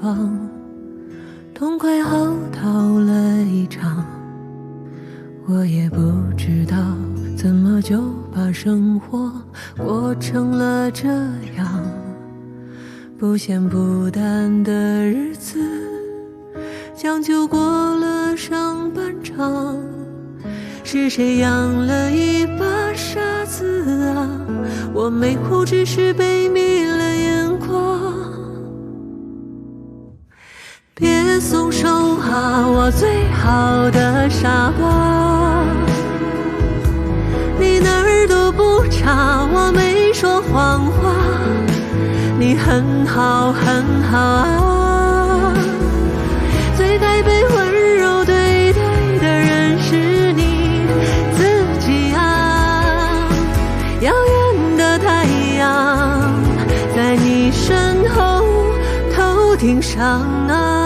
装，痛快嚎啕了一场。我也不知道怎么就把生活过成了这样，不咸不淡的日子将就过了上半场。是谁养了一把傻子啊？我没哭，只是被迷了眼眶。别松手啊，我最好的傻瓜，你哪儿都不差，我没说谎话，你很好很好啊。最该被温柔对待的人是你自己啊。遥远的太阳在你身后头顶上啊。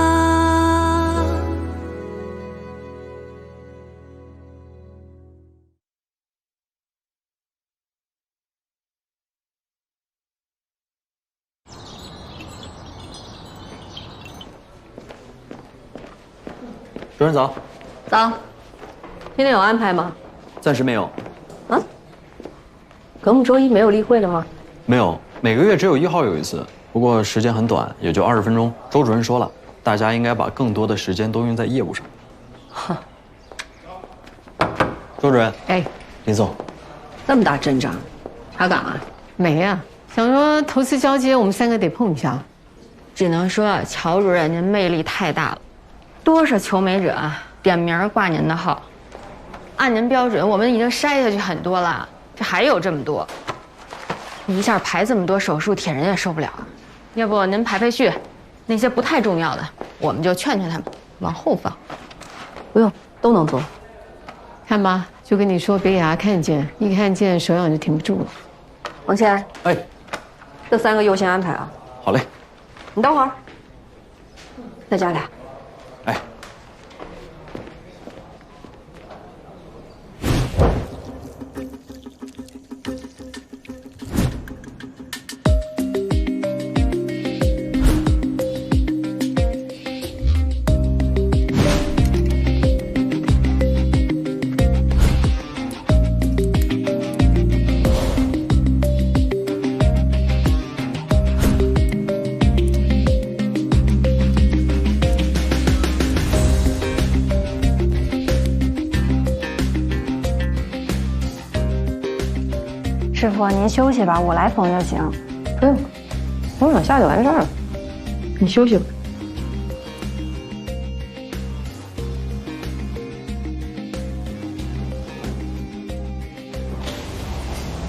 主任早。早。今天有安排吗？暂时没有。啊？格木周一没有例会了吗？没有，每个月只有1号有一次，不过时间很短，也就20分钟。周主任说了，大家应该把更多的时间都用在业务上。哈。周主任。哎，林总。这么大阵仗，查岗啊？没呀，想说头次交接我们3个得碰一下。只能说乔主任您魅力太大了，多少求美者点名挂您的号。按您标准，我们已经筛下去很多了，这还有这么多，一下排这么多手术，铁人也受不了。要不您排序，那些不太重要的，我们就劝劝他们往后放。不用，都能做。看吧，就跟你说别给他看见，一看见手痒就停不住了。王谦，哎，这3个优先安排啊。好嘞。你等会儿，再加俩。哎。师傅，您休息吧，我来缝就行。不用，缝2下就完事儿了。你休息吧。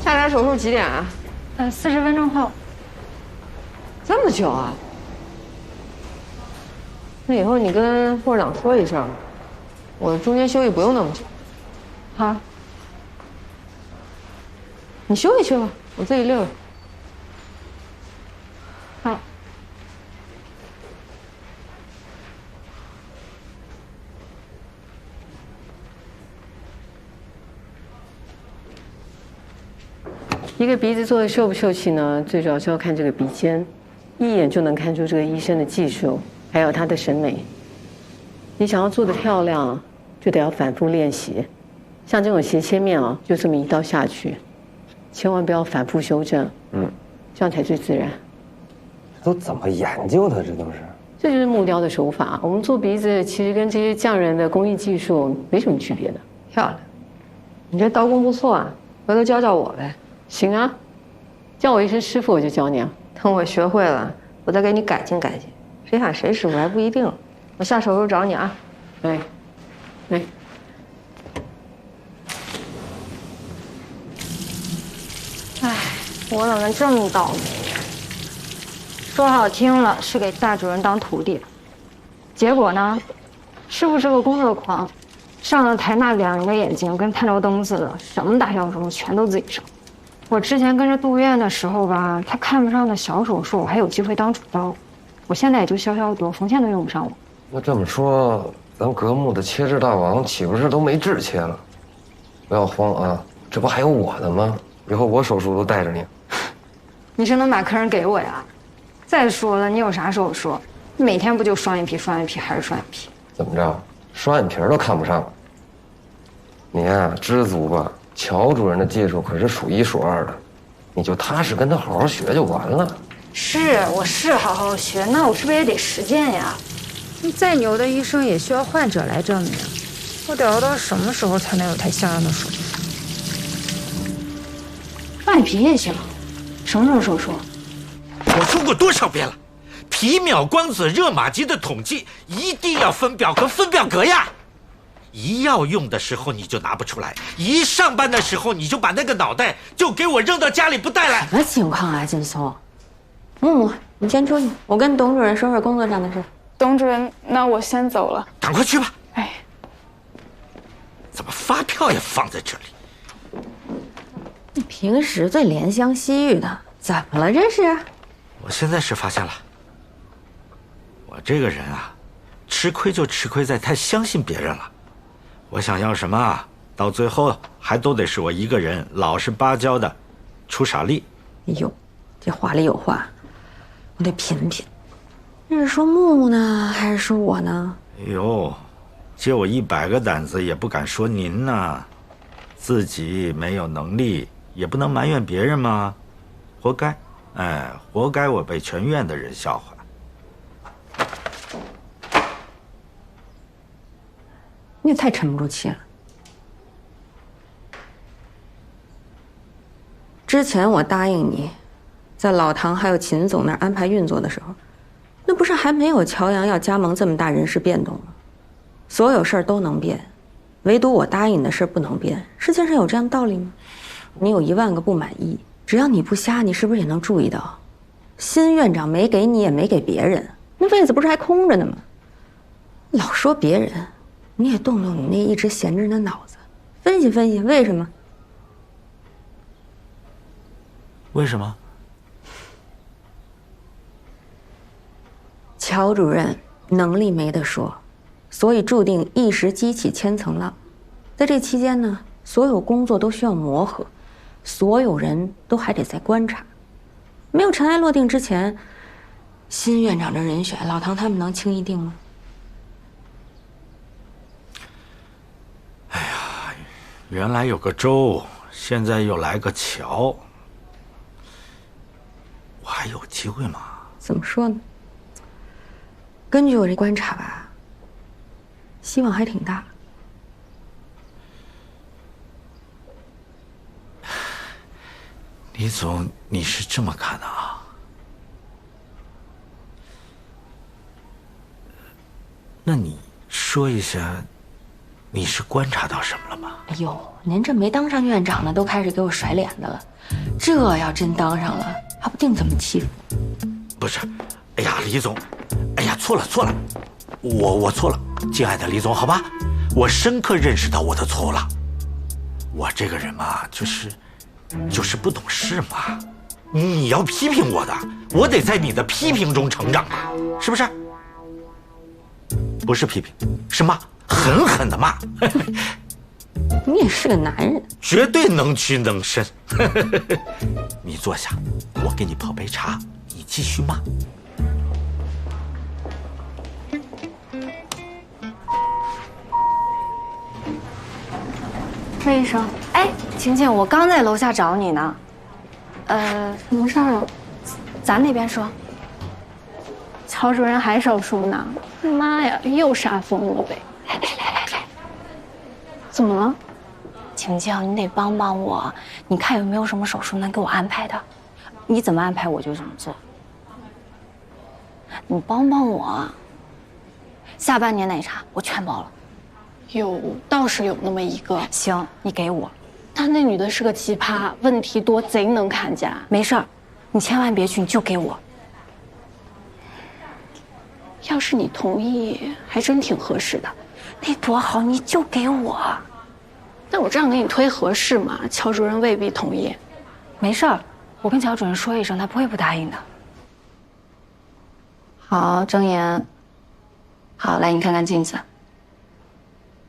下台手术几点啊？40分钟后。这么久啊？那以后你跟副市长说一声，我中间休息不用那么久。好。你休息去吧，我自己溜达。好。一个鼻子做的秀不秀气呢？最主要是要看这个鼻尖，一眼就能看出这个医生的技术，还有他的审美。你想要做的漂亮，就得要反复练习。像这种斜切面啊，就这么一刀下去。千万不要反复修正，这样才最自然。这都怎么研究的？这都是，这就是木雕的手法。我们做鼻子其实跟这些匠人的工艺技术没什么区别的。漂亮，你这刀工不错啊，回头教教我呗。行啊，叫我一声师傅我就教你啊。等我学会了，我再给你改进改进。谁喊谁师傅还不一定。我下手时候找你啊。哎，来。唉，我怎么这么倒霉呀？说好听了是给大主任当徒弟，结果呢，师傅是个工作狂，上了台那2人的眼睛跟探照灯似的，什么大小手术全都自己上。我之前跟着杜院的时候吧，他看不上的小手术，我还有机会当主刀。我现在也就消消毒，缝线都用不上我。那这么说，咱格木的切痣大王岂不是都没痣切了？不要慌啊，这不还有我的吗？以后我手术都带着你。你是能把客人给我呀？再说了，你有啥手术？每天不就双眼皮、双眼皮还是双眼皮？怎么着，双眼皮都看不上？你呀，知足吧。乔主任的技术可是数一数二的，你就踏实跟他好好学就完了。我是好好学，那我是不是也得实践呀？你再牛的医生也需要患者来证明。我得要到什么时候才能有台像样的手术？双眼皮也行，什么时候手术？我说过多少遍了，皮秒光子热玛吉的统计一定要分表格分表格呀！一要用的时候你就拿不出来，一上班的时候你就把那个脑袋就给我扔到家里不带来。什么情况啊，劲松？你先出去，我跟董主任说说工作上的事。董主任，那我先走了。赶快去吧。哎，怎么发票也放在这里？你平时最怜香惜玉的，怎么了这是？我现在是发现了，我这个人啊，吃亏就吃亏在太相信别人了。我想要什么啊，到最后还都得是我一个人老实巴交的出傻力。哎呦，这话里有话，我得品品。这是说木木呢，还是说我呢？哎呦，借我100个胆子也不敢说您呢，自己没有能力，也不能埋怨别人嘛，活该。哎，活该我被全院的人笑话。你也太沉不住气了。之前我答应你，在老唐还有秦总那儿安排运作的时候，那不是还没有乔阳要加盟这么大人事变动吗？所有事儿都能变，唯独我答应你的事儿不能变。世界上有这样的道理吗？你有10000个不满意，只要你不瞎，你是不是也能注意到，新院长没给你也没给别人，那位子不是还空着呢吗？老说别人，你也动动你那一直闲着的脑子，分析分析为什么？为什么？乔主任能力没得说，所以注定一时激起千层浪。在这期间呢，所有工作都需要磨合，所有人都还得再观察。没有尘埃落定之前，新院长的人选，老唐他们能轻易定吗？哎呀，原来有个周，现在又来个乔，我还有机会吗？怎么说呢？根据我这观察吧，希望还挺大。李总，你是这么看的啊？那你说一下，你是观察到什么了吗？哎呦，您这没当上院长呢，都开始给我甩脸的了。这要真当上了，还不定怎么欺负。不是，哎呀，李总，哎呀，错了，我错了，敬爱的李总，好吧，我深刻认识到我的错误了。我这个人嘛，就是不懂事嘛。你要批评我的，我得在你的批评中成长嘛，是不是？不是批评，是骂，狠狠的骂。你也是个男人，绝对能屈能伸。你坐下，我给你泡杯茶，你继续骂。魏医生，哎，晴晴，我刚在楼下找你呢。什么事儿啊？咱那边说。乔主任还手术呢。妈呀，又杀疯了呗！来，怎么了？晴晴，你得帮帮我，你看有没有什么手术能给我安排的？你怎么安排我就怎么做。你帮帮我，下半年奶茶我全包了。倒是有那么一个。行，你给我。但那女的是个奇葩，问题多，贼能看家。没事儿，你千万别去，你就给我。要是你同意，还真挺合适的。那多好，你就给我。那我这样给你推合适吗？乔主任未必同意。没事儿，我跟乔主任说一声，他不会不答应的。好，睁眼。好，来，你看看镜子。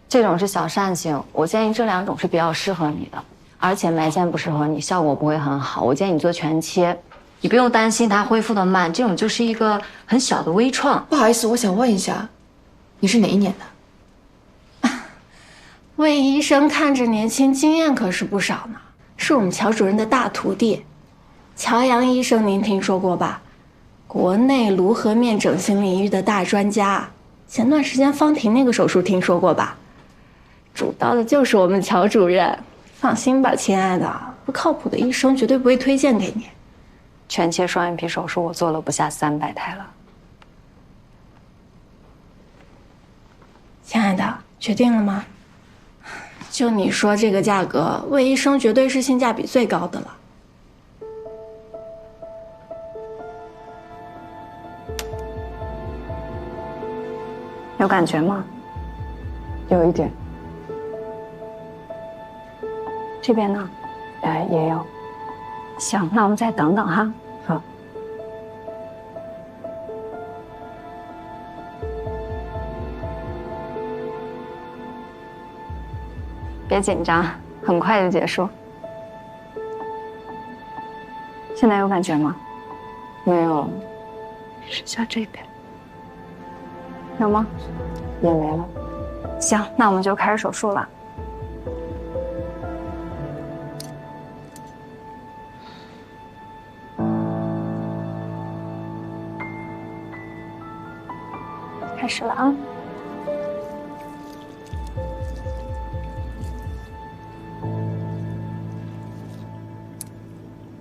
这种是小扇形，我建议这2种是比较适合你的，而且埋线不适合你，效果不会很好。我建议你做全切，你不用担心它恢复的慢，这种就是一个很小的微创。不好意思，我想问一下，你是哪一年的？魏医生看着年轻，经验可是不少呢，是我们乔主任的大徒弟。乔阳医生您听说过吧？国内颅颌面整形领域的大专家。前段时间方婷那个手术听说过吧？主刀的就是我们乔主任。放心吧，亲爱的，不靠谱的医生绝对不会推荐给你。全切双眼皮手术我做了不下300台了。亲爱的，决定了吗？就你说这个价格，魏医生绝对是性价比最高的了。有感觉吗？有一点。这边呢？也有。行，那我们再等等哈。好。别紧张，很快就结束。现在有感觉吗？没有。试下这边。有吗？也没了。行，那我们就开始手术了。开始了啊！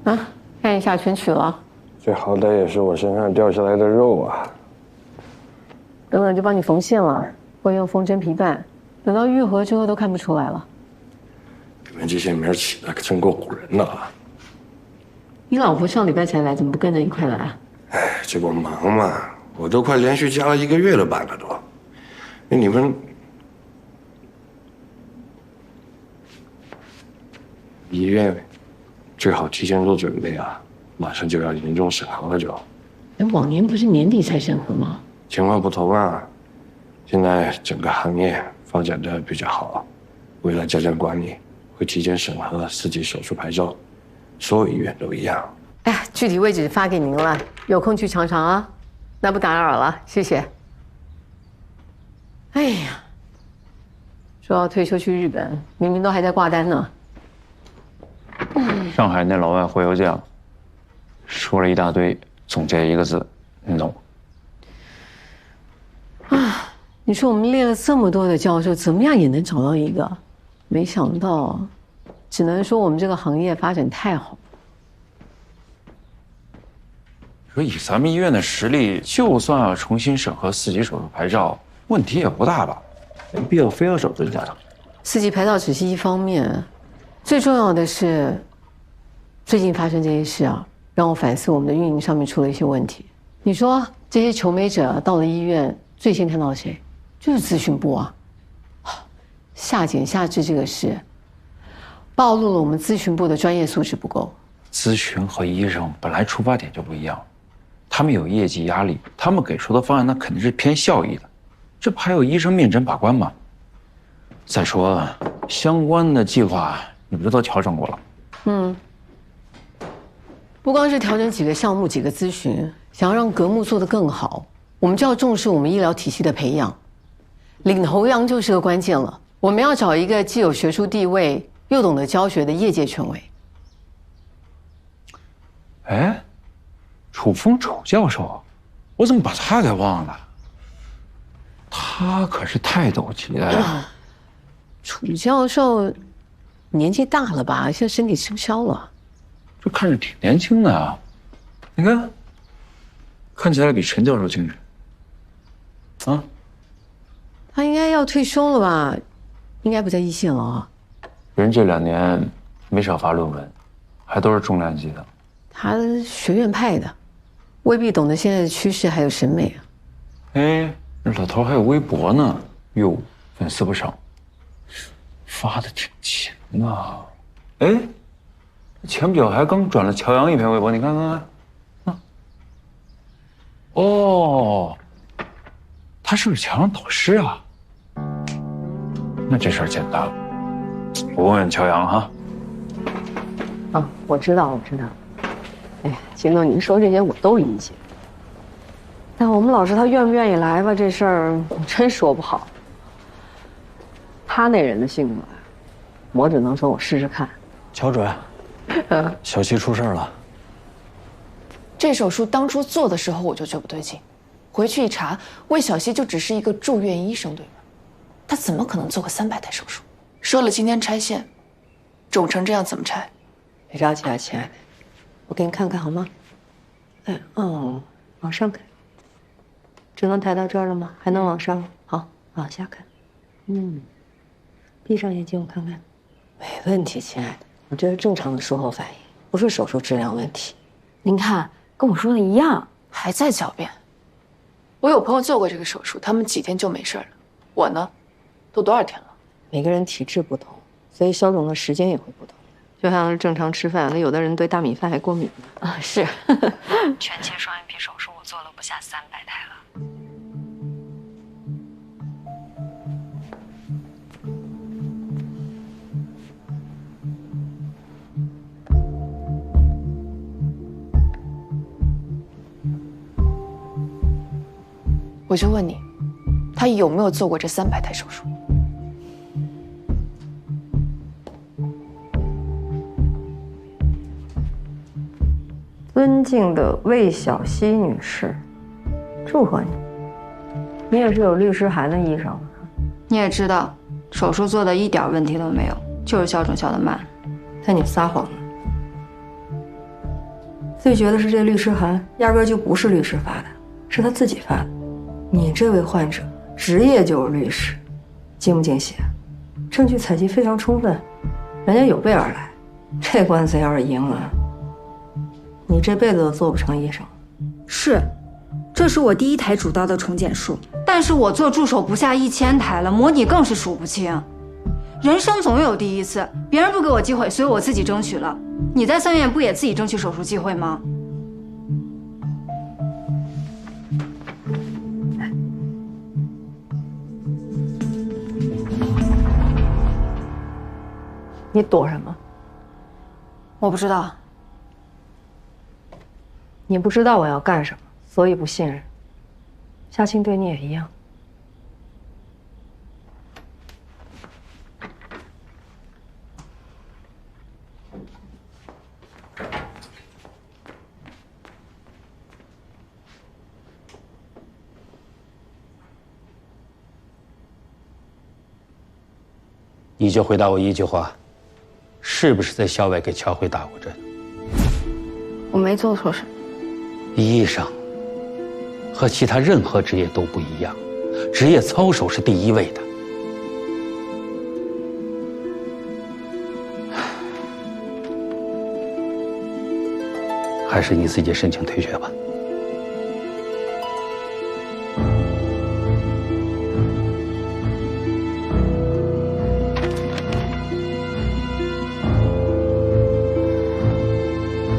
啊，看一下全取了。这好歹也是我身上掉下来的肉啊！等等就帮你缝线了，会用缝针皮瓣，等到愈合之后都看不出来了。你们这些名起的可真够唬人的啊！你老婆上礼拜才来，怎么不跟着一块来啊？哎，这不忙嘛，我都快连续加了1个月的班了都。你们医院最好提前做准备啊，马上就要年终审核了就。哎，往年不是年底才审核吗？情况不同啊，现在整个行业发展的比较好，为了加强管理，会提前审核4级手术牌照，所有医院都一样。哎，具体位置发给您了，有空去尝尝啊。那不打扰了，谢谢。哎呀，说要退休去日本，明明都还在挂单呢。上海那老外回邮件说了一大堆，总结一个字：no。啊，你说我们列了这么多的教授，怎么样也能找到一个，没想到，只能说我们这个行业发展太好。说以咱们医院的实力，就算要重新审核4级手术牌照，问题也不大吧？没必要非要找专家的。4级牌照只是一方面，最重要的是，最近发生这些事啊，让我反思我们的运营上面出了一些问题。你说这些求美者到了医院，最先看到谁？就是咨询部啊。下减下治这个事，暴露了我们咨询部的专业素质不够。咨询和医生本来出发点就不一样，他们有业绩压力，他们给出的方案那肯定是偏效益的，这不还有医生面诊把关吗？再说相关的计划你不是都调整过了？不光是调整几个项目、几个咨询，想要让格目做得更好，我们就要重视我们医疗体系的培养，领头羊就是个关键了。我们要找一个既有学术地位又懂得教学的业界权威。哎，楚风楚教授，我怎么把他给忘了？他可是泰斗级的呀。楚教授年纪大了吧，现在身体吃不消了。这看着挺年轻的啊，你看，看起来比陈教授精神。啊，他应该要退休了吧？应该不在一线了啊。人这2年没少发论文，还都是重量级的。他学院派的，未必懂得现在的趋势还有审美啊。哎，这老头还有微博呢，哟，粉丝不少，发的挺勤啊。哎，前不久还刚转了乔阳一篇微博，你看看看。啊，哦，他是不是乔阳导师啊？那这事儿简单了，我问问乔阳哈。啊，我知道。哎呀，金总，您说这些我都理解。但我们老师他愿不愿意来吧，这事儿真说不好。他那人的性格，我只能说我试试看。乔主任，小七出事了。这手术当初做的时候我就觉得不对劲，回去一查，魏小溪就只是一个住院医生，对吧？他怎么可能做个300台手术？说了今天拆线，肿成这样怎么拆？别着急啊，亲爱的，我给你看看好吗？哎，哦，往上看，只能抬到这儿了吗？还能往上？好，往下看。闭上眼睛，我看看。没问题，亲爱的，我这是正常的术后反应，不是手术质量问题。您看，跟我说的一样，还在狡辩。我有朋友做过这个手术，他们几天就没事了。我呢，都多少天了？每个人体质不同，所以消肿的时间也会不同。就像是正常吃饭，那有的人对大米饭还过敏呢。啊，是。全切双眼皮手术我做了不下300台了。我就问你，他有没有做过这300台手术？尊敬的魏小溪女士，祝贺你，你也是有律师函的医生。你也知道，手术做的一点问题都没有，就是消肿消得慢。但你撒谎了。最绝的是这律师函压根就不是律师发的，是他自己发的。你这位患者职业就是律师，精不精细？证据采集非常充分，人家有备而来。这官司要是赢了，你这辈子都做不成医生。是，这是我第1台主刀的重建术，但是我做助手不下1000台了，模拟更是数不清。人生总有第一次，别人不给我机会，所以我自己争取了。你在3院不也自己争取手术机会吗？你躲什么？我不知道。你不知道我要干什么，所以不信任。夏青对你也一样。你就回答我一句话，是不是在校外给乔慧打过针？我没做错什么。医生和其他任何职业都不一样，职业操守是第1位的。还是你自己申请退学吧。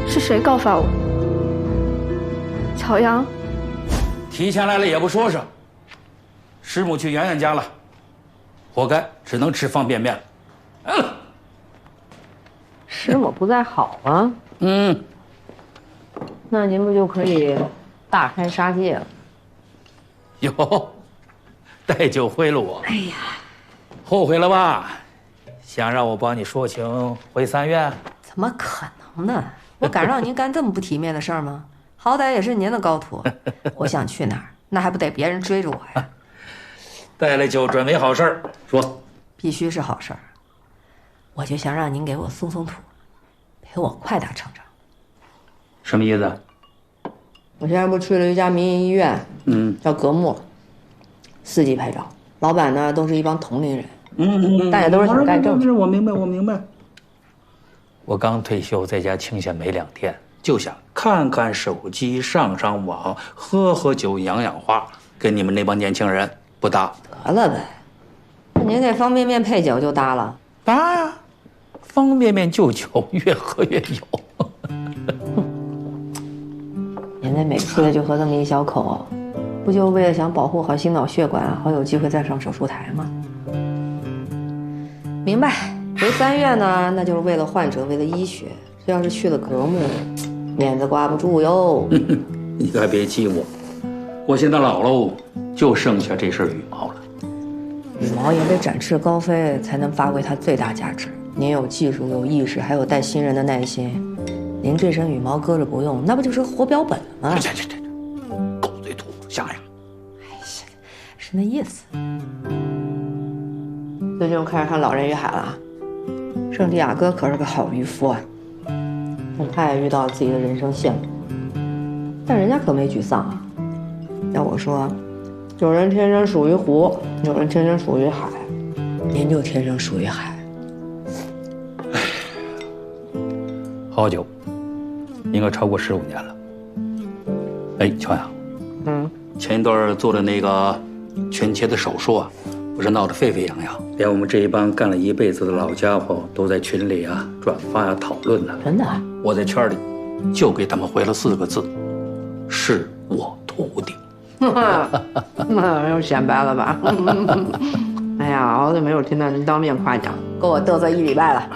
是谁告发我？乔阳。提前来了也不说声。师母去圆圆家了，活该，只能吃方便面了。师母不在好啊。那您不就可以大开杀戒了？哟，带酒贿赂我。哎呀，后悔了吧？想让我帮你说情回3院？怎么可能呢？我敢让您干这么不体面的事儿吗？好歹也是您的高徒，我想去哪儿，那还不得别人追着我呀？带来酒准没好事儿，说。必须是好事儿。我就想让您给我松松土，陪我快点成长。什么意思？我现在不去了一家民营医院，叫格木，4级牌照，老板呢都是一帮同龄人，大家都是想干正事。我明白，我明白。我刚退休，在家清闲没2天，就想看看手机，上上网，喝喝酒，养养花，跟你们那帮年轻人不搭。得了呗，您那方便面配酒就搭了？搭呀，方便面就酒，越喝越有。您那每次就喝这么一小口，不就为了想保护好心脑血管，好有机会再上手术台吗？明白。回3院呢，那就是为了患者，为了医学。这要是去了格木，面子挂不住哟。你可别气我，我现在老喽，就剩下这身羽毛了。羽毛也得展翅高飞，才能发挥它最大价值。您有技术，有意识，还有带新人的耐心，您这身羽毛搁着不用，那不就是活标本了吗？这，狗嘴吐出象牙。哎呀，是那意思。最近我开始看《老人与海》了，圣地亚哥可是个好渔夫啊。他也遇到了自己的人生陷阱，但人家可没沮丧啊。要我说，有人天生属于湖，有人天生属于海，您就天生属于海。好久，应该超过15年了。哎，乔阳，前一段做的那个全切的手术啊，不是闹得沸沸扬扬，连我们这一帮干了一辈子的老家伙都在群里啊转发呀讨论呢。真的？我在圈里就给他们回了4个字：是我徒弟。又显摆了吧？哎呀，好久没有听到您当面夸奖，够我嘚瑟1礼拜了。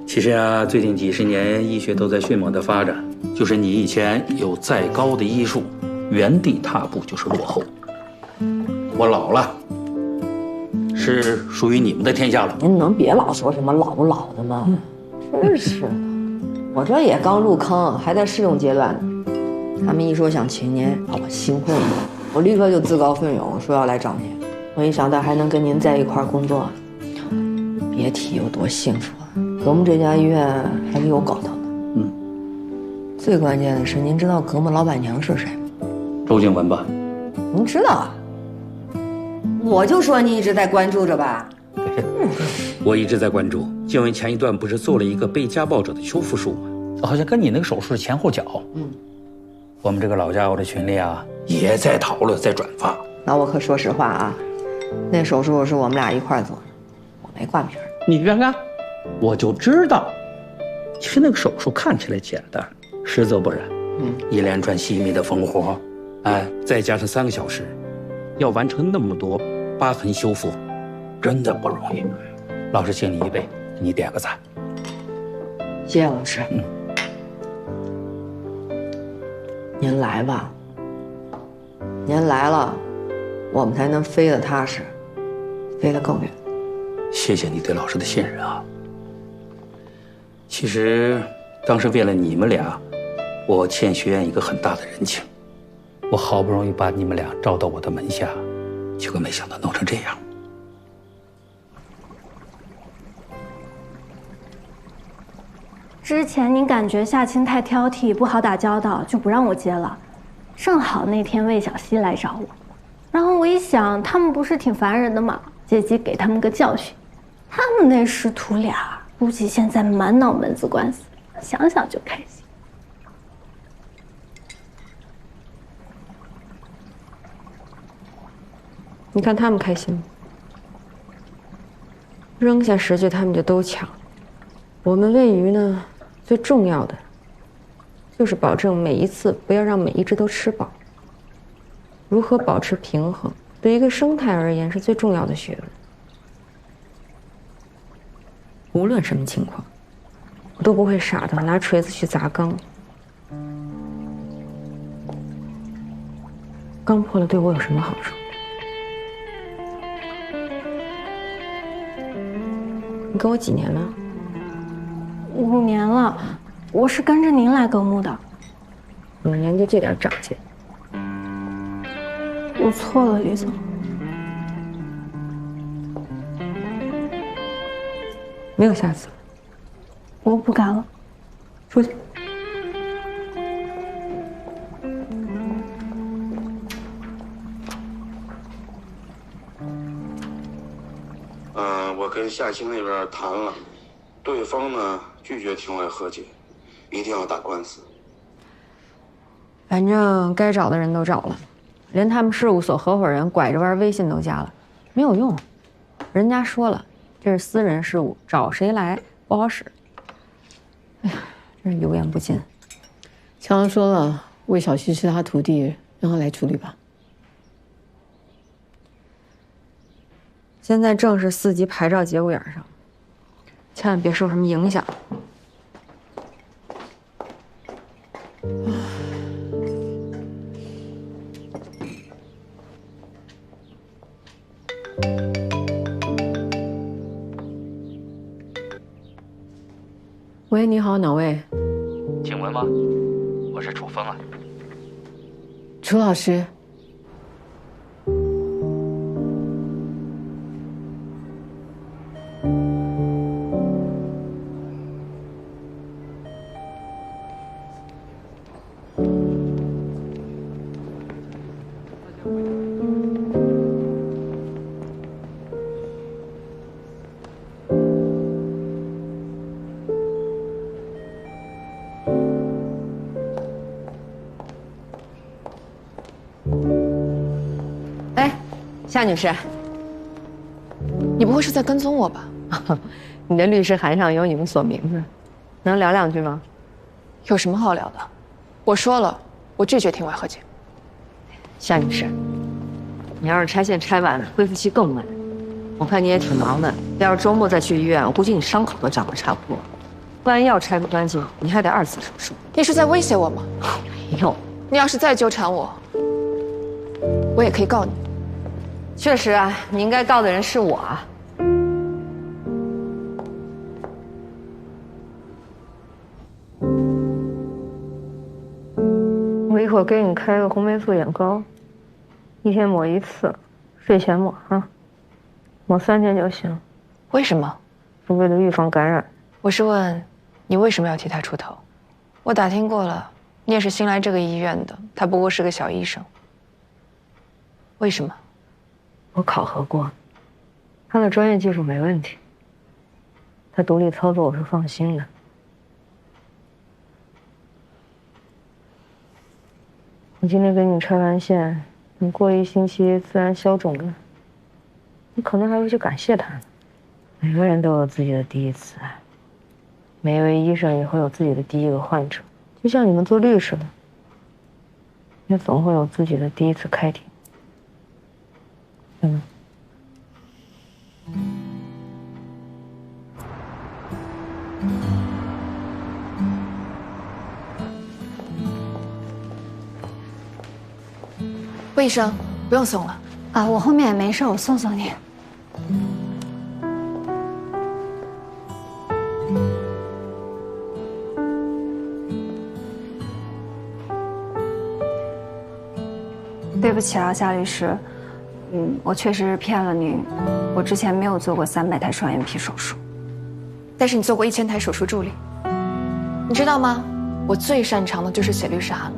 其实啊，最近几10年医学都在迅猛的发展，就是你以前有再高的医术，原地踏步就是落后。我老了，是属于你们的天下了。您能别老说什么老不老的吗？真是的，我这也刚入坑，还在试用阶段呢。他们一说想请您，把我兴奋了，我立刻就自告奋勇说要来找您。我一想到还能跟您在一块儿工作，别提有多幸福了。格木这家医院还是有搞头的。最关键的是，您知道格木老板娘是谁吗？周静雯吧？您知道啊？我就说你一直在关注着吧。我一直在关注。静雯前一段不是做了一个被家暴者的修复术吗？好像跟你那个手术是前后脚。我们这个老家伙的群里啊，也在讨论，在转发。那我可说实话啊，那手术是我们俩一块做的，我没挂名。你看看，我就知道，其实那个手术看起来简单，实则不然。一连串细密的缝活，再加上3个小时，要完成那么多疤痕修复，真的不容易。老师敬你一杯，你点个赞。谢谢老师。您来吧，您来了，我们才能飞得踏实，飞得更远。谢谢你对老师的信任啊。其实当时为了你们俩，我欠学院一个很大的人情。我好不容易把你们俩招到我的门下，结果没想到弄成这样。之前您感觉夏青太挑剔，不好打交道，就不让我接了。正好那天魏小溪来找我，然后我一想，他们不是挺烦人的吗？借机给他们个教训。他们那师徒俩，估计现在满脑门子官司，想想就开心。你看他们开心吗？扔下食具，他们就都抢。我们喂鱼呢，最重要的就是保证每一次不要让每一只都吃饱。如何保持平衡，对一个生态而言是最重要的学问。无论什么情况，我都不会傻到拿锤子去砸缸。缸破了对我有什么好处？你跟我几年了？5年了，我是跟着您来格木的。5年就这点长进？我错了，李总。没有下次。我不敢了。出去。我跟夏青那边谈了，对方呢拒绝庭外和解，一定要打官司。反正该找的人都找了，连他们事务所合伙人拐着弯微信都加了，没有用。人家说了，这是私人事务，找谁来不好使。哎呀，真是油盐不进。乔阳说了，魏小溪是他徒弟，让他来处理吧。现在正是4级牌照节骨眼上，千万别受什么影响。喂，你好，哪位？请问吗？我是楚风啊。楚老师。夏女士，你不会是在跟踪我吧？你的律师函上有你们所名字，能聊两句吗？有什么好聊的？我说了，我拒绝庭外和解。夏女士，你要是拆线拆完，恢复期更慢。我看你也挺忙的，要是周末再去医院，我估计你伤口都长得差不多。万一要拆不干净，你还得2次手术。你是在威胁我吗？没有。你要是再纠缠我，我也可以告你。确实啊，你应该告的人是我啊。我一会儿给你开个红霉素眼膏，1天抹1次，睡前抹啊，抹3天就行。为什么？是为了预防感染。我是问你为什么要替他出头？我打听过了，你也是新来这个医院的，他不过是个小医生。为什么？我考核过，他的专业技术没问题，他独立操作我是放心的。我今天给你拆完线，你过1星期自然消肿了，你可能还会去感谢他呢。每个人都有自己的第一次，每一位医生也会有自己的第一个患者，就像你们做律师的，也总会有自己的第一次开庭。魏医生，不用送了啊，我后面也没事，我送送你。对不起啊，夏律师，我确实是骗了您，我之前没有做过300台双眼皮手术，但是你做过1000台手术助理，你知道吗？我最擅长的就是写律师函了。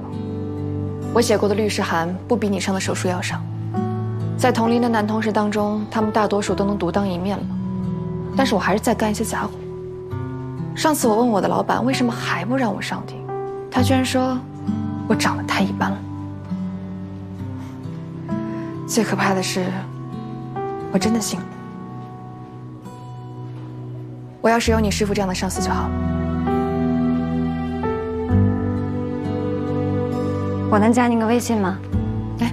我写过的律师函不比你上的手术要少，在同龄的男同事当中，他们大多数都能独当一面了，但是我还是在干一些杂活。上次我问我的老板为什么还不让我上庭，他居然说我长得太一般了。最可怕的是，我真的信了。我要是有你师傅这样的上司就好了。我能加您个微信吗？来，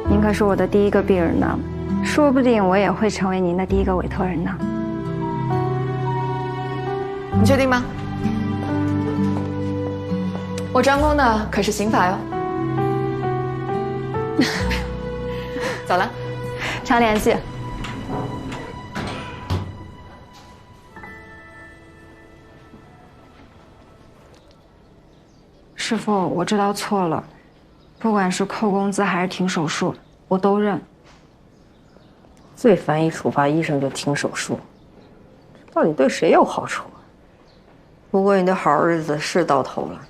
您可是我的第一个病人呢，说不定我也会成为您的第一个委托人呢。你确定吗？我专攻的可是刑法哟。走了，常联系。师傅，我知道错了，不管是扣工资还是停手术，我都认。最烦一处罚医生就停手术，到底对谁有好处啊？不过你的好日子是到头了。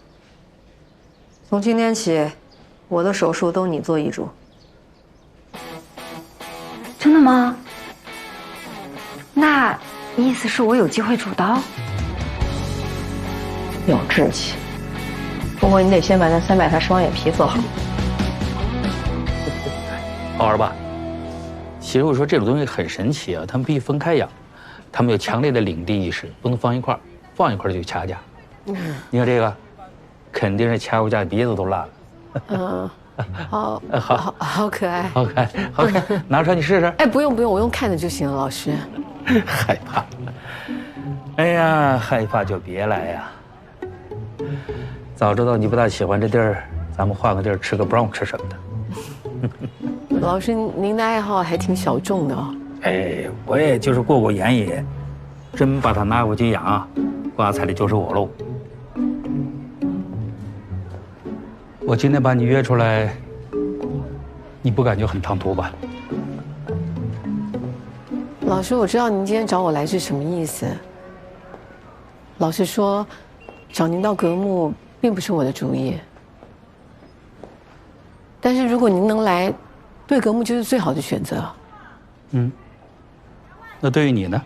从今天起，我的手术都你做遗嘱。真的吗？那意思是我有机会主刀？有志气。不过你得先把那300台双眼皮做好。好玩吧？其实我说这种东西很神奇啊，他们必须分开养，他们有强烈的领地意識，不能放一块儿，放一块儿就掐架。你看这个，肯定是掐过架，鼻子都烂了。好可爱，好可爱，好可爱，拿出来你试试。哎，不用，我用看的就行了，老师。害怕？哎呀，害怕就别来呀。早知道你不大喜欢这地儿，咱们换个地儿吃个 brunch 什么的。老师，您的爱好还挺小众的哦。哎，我也就是过眼瘾，真把他拿回去养，刮彩的就是我喽。我今天把你约出来，你不感觉很唐突吧？老师，我知道您今天找我来是什么意思。老实说，找您到格木并不是我的主意。但是如果您能来，对格木就是最好的选择。那对于你呢？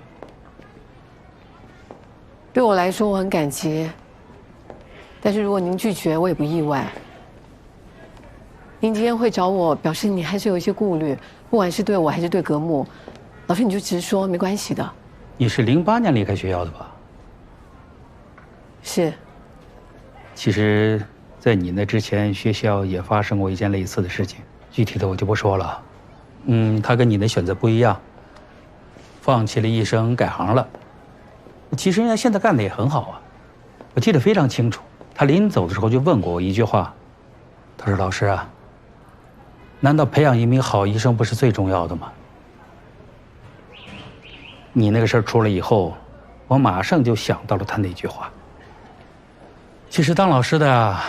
对我来说，我很感激。但是如果您拒绝，我也不意外。您今天会找我，表示你还是有一些顾虑，不管是对我还是对格木。老师，你就直说，没关系的。你是08年离开学校的吧？是。其实，在你那之前，学校也发生过一件类似的事情，具体的我就不说了。他跟你的选择不一样，放弃了医生，改行了。其实人家现在干的也很好啊，我记得非常清楚。他临走的时候就问过我一句话，他说：“老师啊，难道培养一名好医生不是最重要的吗？”你那个事儿出来以后，我马上就想到了他那句话。其实当老师的啊，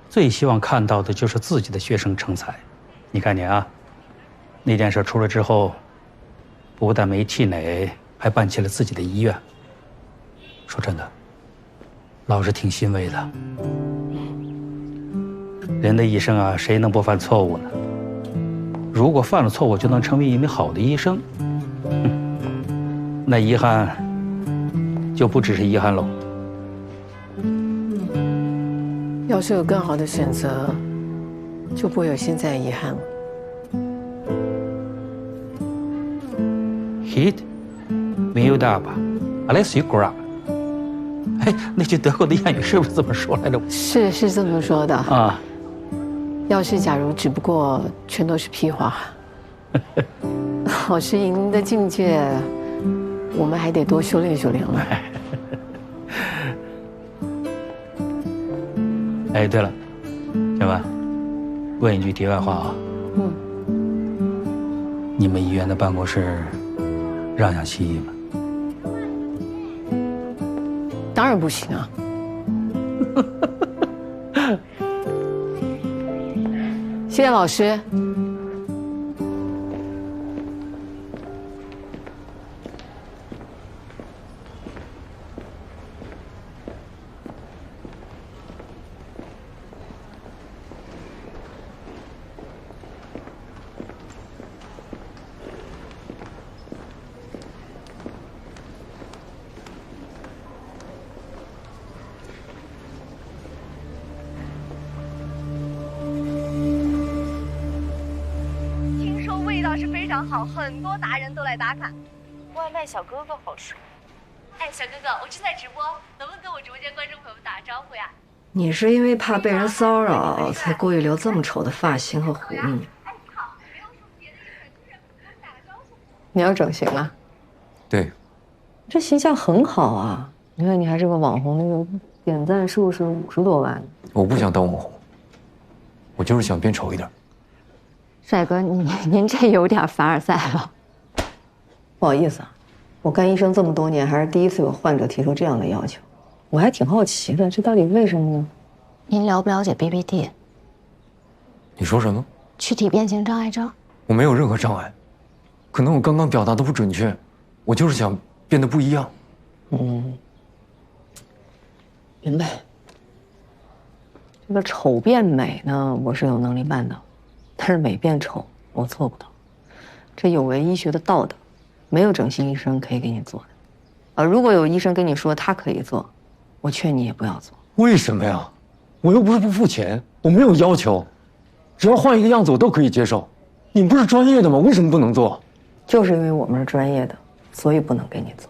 最希望看到的就是自己的学生成才。你看你啊，那件事出来之后，不但没气馁，还办起了自己的医院。说真的，老师挺欣慰的。人的一生啊，谁能不犯错误呢？如果犯了错误就能成为一名好的医生，那遗憾就不只是遗憾喽。要是有更好的选择，就不会有现在的遗憾了。Hit me up, unless you grow up。哎，那句德国的谚语是不是这么说来着？是这么说的啊。要是假如只不过全都是屁话。老师，您的境界，我们还得多修炼修炼了。哎，对了，小文，问一句题外话啊。你们医院的办公室让养西医吗？当然不行啊。谢谢老师。是非常好，很多达人都来打卡。外卖小哥哥好吃。哎，小哥哥，我正在直播，能不能跟我直播间观众朋友们打个招呼呀？你是因为怕被人骚扰，才故意留这么丑的发型和胡子。你要整形了？对。这形象很好啊！你看，你还是个网红，那个点赞数是50多万。我不想当网红，我就是想变丑一点。帅哥，您这有点凡尔赛了。不好意思啊，我干医生这么多年，还是第一次有患者提出这样的要求，我还挺好奇的，这到底为什么呢？您了不了解 BBD？ 你说什么？躯体变形障碍症。我没有任何障碍，可能我刚刚表达的不准确，我就是想变得不一样。明白。这个丑变美呢，我是有能力办到。但是美变丑，我做不到，这有违医学的道德，没有整形医生可以给你做的。如果有医生跟你说他可以做，我劝你也不要做。为什么呀？我又不是不付钱，我没有要求，只要换一个样子我都可以接受。你们不是专业的吗？为什么不能做？就是因为我们是专业的，所以不能给你做。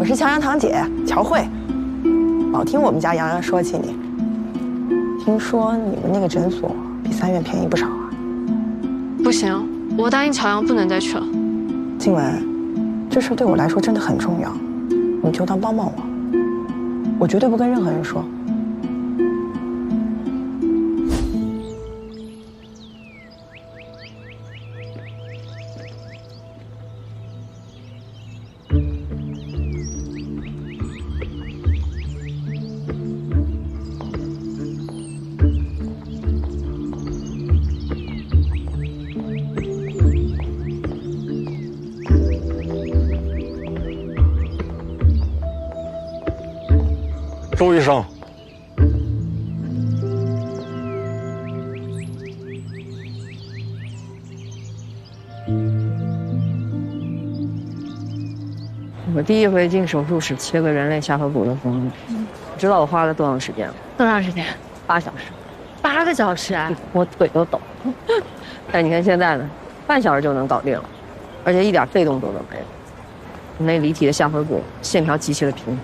是乔洋堂姐乔慧，老听我们家洋洋说起你。听说你们那个诊所比3院便宜不少啊？不行，我答应乔洋不能再去了。静雯，这事对我来说真的很重要，你就当帮帮我，我绝对不跟任何人说。周医生，我第一回进手术室切个人类下颌骨的缝纫，知道我花了多长时间吗？多长时间？8小时。8个小时啊！我腿都抖。但你看现在呢，半小时就能搞定了，而且一点费动作都没有。那离体的下颌骨线条极其的平。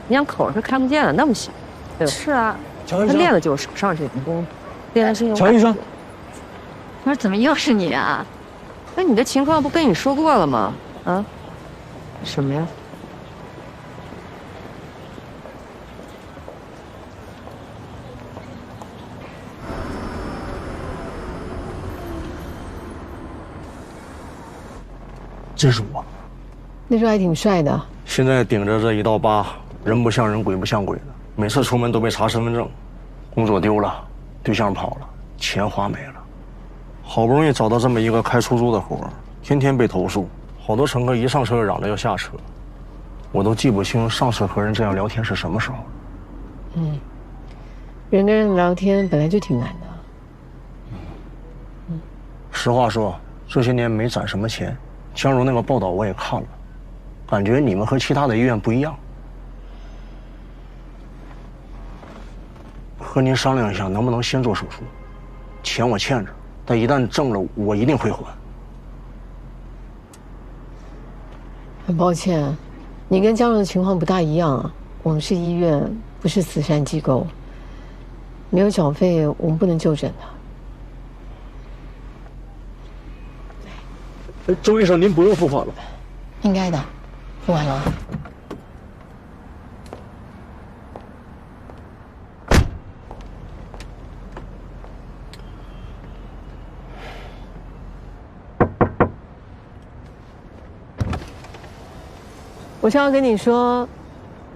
你想口是看不见的，那么小，对吧？是啊，他练的就是手上这种功夫，练的是用。乔医生，我说怎么又是你啊？哎，你的情况不跟你说过了吗？啊？什么呀？这是我。那时候还挺帅的。现在顶着这一道疤，人不像人，鬼不像鬼的。每次出门都被查身份证，工作丢了，对象跑了，钱花没了。好不容易找到这么一个开出租的活，天天被投诉，好多乘客一上车就嚷着要下车，我都记不清上次和人这样聊天是什么时候了。人跟人聊天本来就挺难的。实话说，这些年没攒什么钱。江如那个报道我也看了，感觉你们和其他的医院不一样。和您商量一下，能不能先做手术？钱我欠着，但一旦挣了，我一定会还。很抱歉，你跟江如的情况不大一样啊。我们是医院，不是慈善机构，没有缴费，我们不能就诊的。周医生，您不用付款了。应该的，不晚了。我正要跟你说，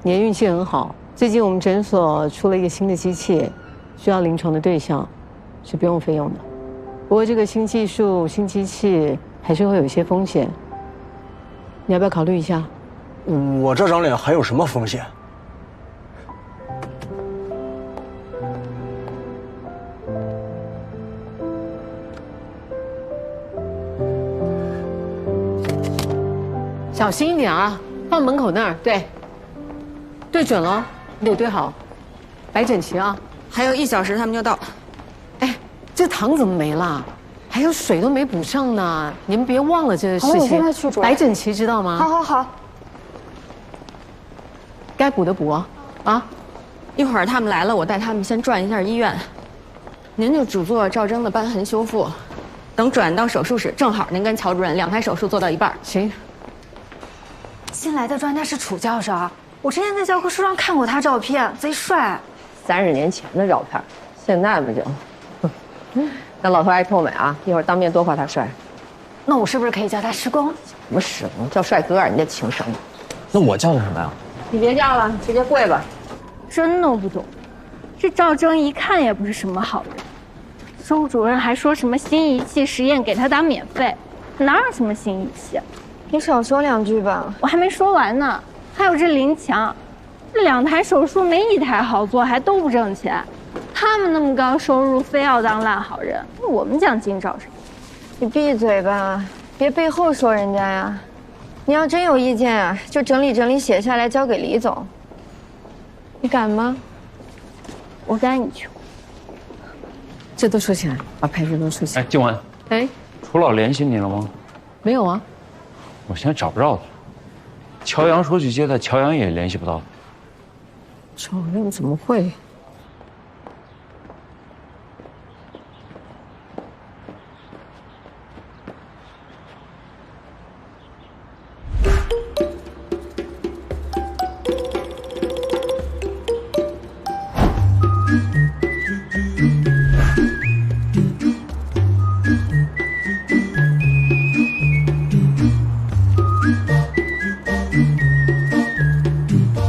你的运气很好。最近我们诊所出了一个新的机器，需要临床的对象，是不用费用的。不过这个新技术、新机器还是会有一些风险，你要不要考虑一下？我这张脸还有什么风险？小心一点啊！放门口那儿，对，对准了，你得对好，摆整齐啊！还有1小时他们就到。哎，这糖怎么没了？还有水都没补上呢，你们别忘了这个事情。我现在去煮。摆整齐，知道吗？好好好。该补的补啊！啊，一会儿他们来了，我带他们先转一下医院。您就只做赵征的瘢痕修复，等转到手术室，正好您跟乔主任2台手术做到一半。行。新来的专家是楚教授，我之前在教科书上看过他照片，贼帅。30年前的照片，现在不就？那老头爱臭美啊，一会儿当面多夸他帅。那我是不是可以叫他师公？什么师公？叫帅哥，人家情商。那我叫他什么呀？你别叫了，直接跪吧。真弄不懂，这赵征一看也不是什么好人。周主任还说什么新仪器实验给他打免费，哪有什么新仪器？你少说2句吧。我还没说完呢。还有这林强，这2台手术没1台好做，还都不挣钱。他们那么高收入，非要当烂好人，我们奖金找谁？你闭嘴吧，别背后说人家呀。你要真有意见啊，就整理整理写下来交给李总。你敢吗？我赶你去。这都说起来，把牌子都说起来。哎，静雯。哎，楚老联系你了吗？没有啊。我现在找不着他。乔阳说去接他，乔阳也联系不到。乔阳怎么会？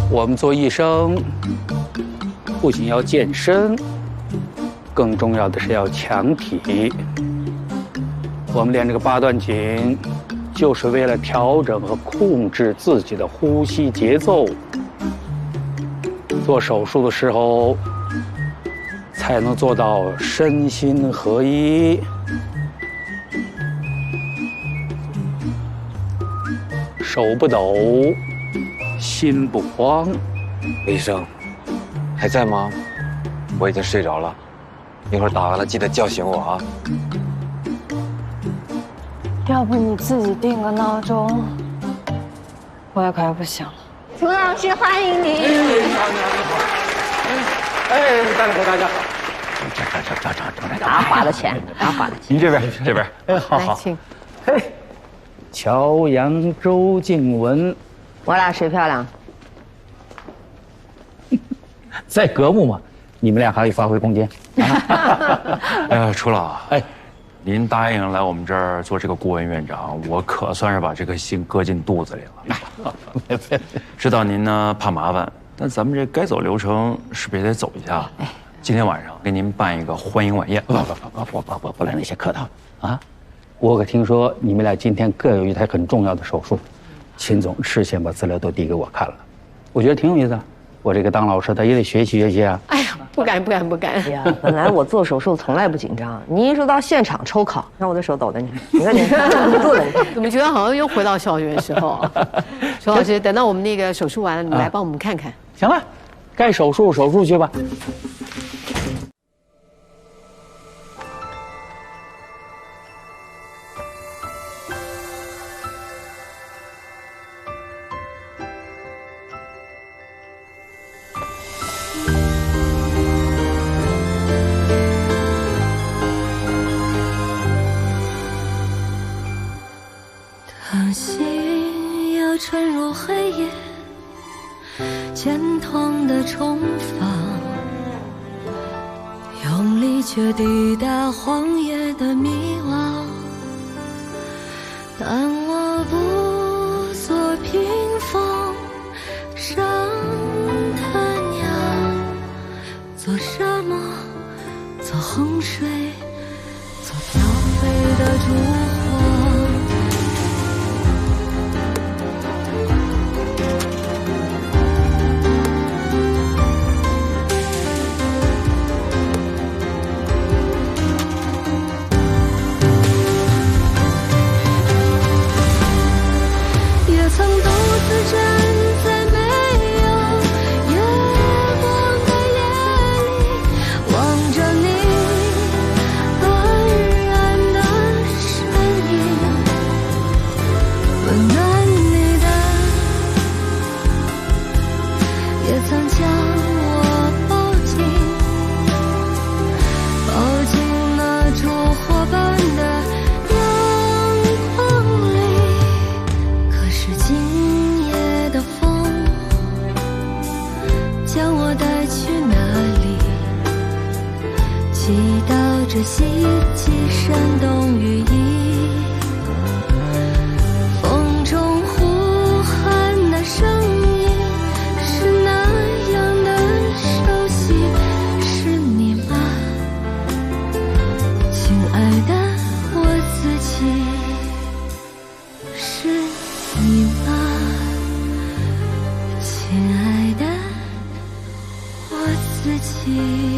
我们做医生，不仅要健身，更重要的是要强体。我们练这个八段锦，就是为了调整和控制自己的呼吸节奏。做手术的时候，才能做到身心合一。手不抖，心不慌。李医生，还在吗？我已经睡着了，一会儿打完了记得叫醒我啊。要不你自己定个闹钟，我也快不行了。涂老师，欢迎您。大家好，大家好。打花的钱，打花的钱。您这边，这边。哎，好好。请。嘿，乔阳、周静雯，我俩谁漂亮？在格幕嘛，你们俩还有发挥空间。楚老，您答应来我们这儿做这个顾问院长，我可算是把这颗心搁进肚子里了。知道您呢怕麻烦，但咱们这该走流程是不是也得走一下？今天晚上给您办一个欢迎晚宴。不来那些客套啊！我可听说你们俩今天各有一台很重要的手术，秦总事先把资料都递给我看了，我觉得挺有意思的。我这个当老师的也得学习学习啊！哎呀，不敢。哎呀，本来我做手术从来不紧张，你一说到现场抽考，让我的手抖的，你看你站不住了，怎么觉得好像又回到校园时候啊？楚老师，等到我们那个手术完了，你来帮我们看看。行了，该手术去吧。当心要沉入黑夜，渐痛的重放，用力却抵达荒野的迷惘。但我不做屏风上的鸟，做沙漠，做洪水，做飘飞的烛火。这希冀生动羽翼，风中呼喊的声音是那样的熟悉，是你吗，亲爱的我自己，是你吗，亲爱的我自己。